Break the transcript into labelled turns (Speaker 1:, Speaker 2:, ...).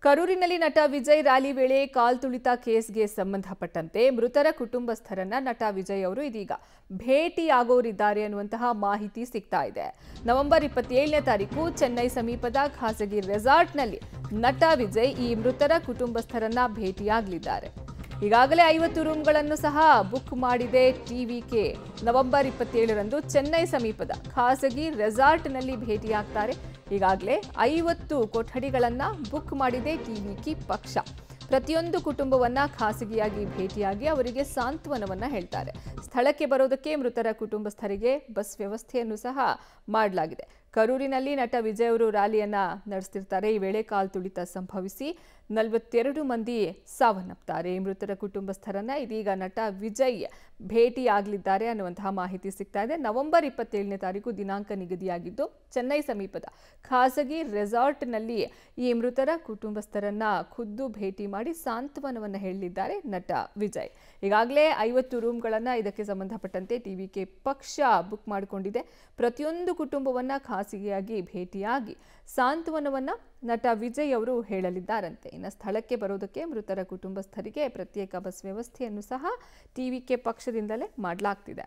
Speaker 1: ಕರೂರಿನಲ್ಲಿ ನಟ ವಿಜಯ್ ರ್ಯಾಲಿ ವೇಳೆ ಕಾಲ್ತುಳಿತ ಕೇಸ್ಗೆ ಸಂಬಂಧಪಟ್ಟಂತೆ ಮೃತರ ಕುಟುಂಬಸ್ಥರನ್ನ ನಟ ವಿಜಯ್ ಅವರು ಇದೀಗ ಭೇಟಿಯಾಗೋರಿದ್ದಾರೆ ಅನ್ನುವಂತಹ ಮಾಹಿತಿ ಸಿಗ್ತಾ ಇದೆ. ನವೆಂಬರ್ 27ನೇ ತಾರೀಕು ಚೆನ್ನೈ ಸಮೀಪದ ಖಾಸಗಿ ರೆಸಾರ್ಟ್ನಲ್ಲಿ ನಟ ವಿಜಯ್ ಈ ಮೃತರ ಕುಟುಂಬಸ್ಥರನ್ನ ಭೇಟಿಯಾಗಲಿದ್ದಾರೆ. ಈಗಾಗಲೇ 50 ರೂಮ್ಗಳನ್ನು ಸಹ ಬುಕ್ ಮಾಡಿದೆ ಟಿವಿಕೆ. ನವೆಂಬರ್ 27ರಂದು ಚೆನ್ನೈ ಸಮೀಪದ ಖಾಸಗಿ ರೆಸಾರ್ಟ್ನಲ್ಲಿ ಭೇಟಿಯಾಗ್ತಾರೆ. ಈಗಾಗಲೇ 50 ಕೊಠಡಿಗಳನ್ನು ಬುಕ್ ಮಾಡಿದೆ ಟಿವಿಕೆ ಪಕ್ಷ. ಪ್ರತಿಯೊಂದು ಕುಟುಂಬವನ್ನ ಖಾಸಗಿಯಾಗಿ ಭೇಟಿಯಾಗಿ ಅವರಿಗೆ ಸಾಂತ್ವನವನ್ನ ಹೇಳ್ತಾರೆ. ಸ್ಥಳಕ್ಕೆ ಬರೋದಕ್ಕೆ ಮೃತರ ಕುಟುಂಬಸ್ಥರಿಗೆ ಬಸ್ ವ್ಯವಸ್ಥೆಯನ್ನು ಸಹ ಮಾಡಲಾಗಿದೆ. ಕರೂರಿನಲ್ಲಿ ನಟ ವಿಜಯ್ ಅವರು ರ್ಯಾಲಿಯನ್ನ ನಡೆಸ್ತಿರ್ತಾರೆ. ಈ ವೇಳೆ ಕಾಲ್ತುಳಿತ ಸಂಭವಿಸಿ 42 ಮಂದಿ ಸಾವನ್ನಪ್ತಾರೆ. ಮೃತರ ಕುಟುಂಬಸ್ಥರನ್ನ ಇದೀಗ ನಟ ವಿಜಯ್ ಭೇಟಿಯಾಗಲಿದ್ದಾರೆ ಅನ್ನುವಂತಹ ಮಾಹಿತಿ ಸಿಗ್ತಾ ಇದೆ. ನವೆಂಬರ್ 27ನೇ ತಾರೀಕು ದಿನಾಂಕ ನಿಗದಿಯಾಗಿದ್ದು ಚೆನ್ನೈ ಸಮೀಪದ ಖಾಸಗಿ ರೆಸಾರ್ಟ್ನಲ್ಲಿ ಈ ಮೃತರ ಕುಟುಂಬಸ್ಥರನ್ನ ಖುದ್ದು ಭೇಟಿ ಮಾಡಿ ಸಾಂತ್ವನವನ್ನು ಹೇಳಲಿದ್ದಾರೆ ನಟ ವಿಜಯ್. ಈಗಾಗಲೇ 50 ರೂಮ್ಗಳನ್ನು ಇದಕ್ಕೆ ಸಂಬಂಧಪಟ್ಟಂತೆ ಟಿವಿಕೆ ಪಕ್ಷ ಬುಕ್ ಮಾಡಿಕೊಂಡಿದೆ. ಪ್ರತಿಯೊಂದು ಕುಟುಂಬವನ್ನ ಖಾಸಗಿಯಾಗಿ ಭೇಟಿಯಾಗಿ ಸಾಂತ್ವನವನ್ನ ನಟ ವಿಜಯ್ ಅವರು ಹೇಳಲಿದ್ದಾರಂತೆ. ಇನ್ನು ಸ್ಥಳಕ್ಕೆ ಬರೋದಕ್ಕೆ ಮೃತರ ಕುಟುಂಬಸ್ಥರಿಗೆ ಪ್ರತ್ಯೇಕ ಬಸ್ ವ್ಯವಸ್ಥೆಯನ್ನು ಸಹ ಟಿವಿಕೆ ಪಕ್ಷದಿಂದಲೇ ಮಾಡಲಾಗ್ತಿದೆ.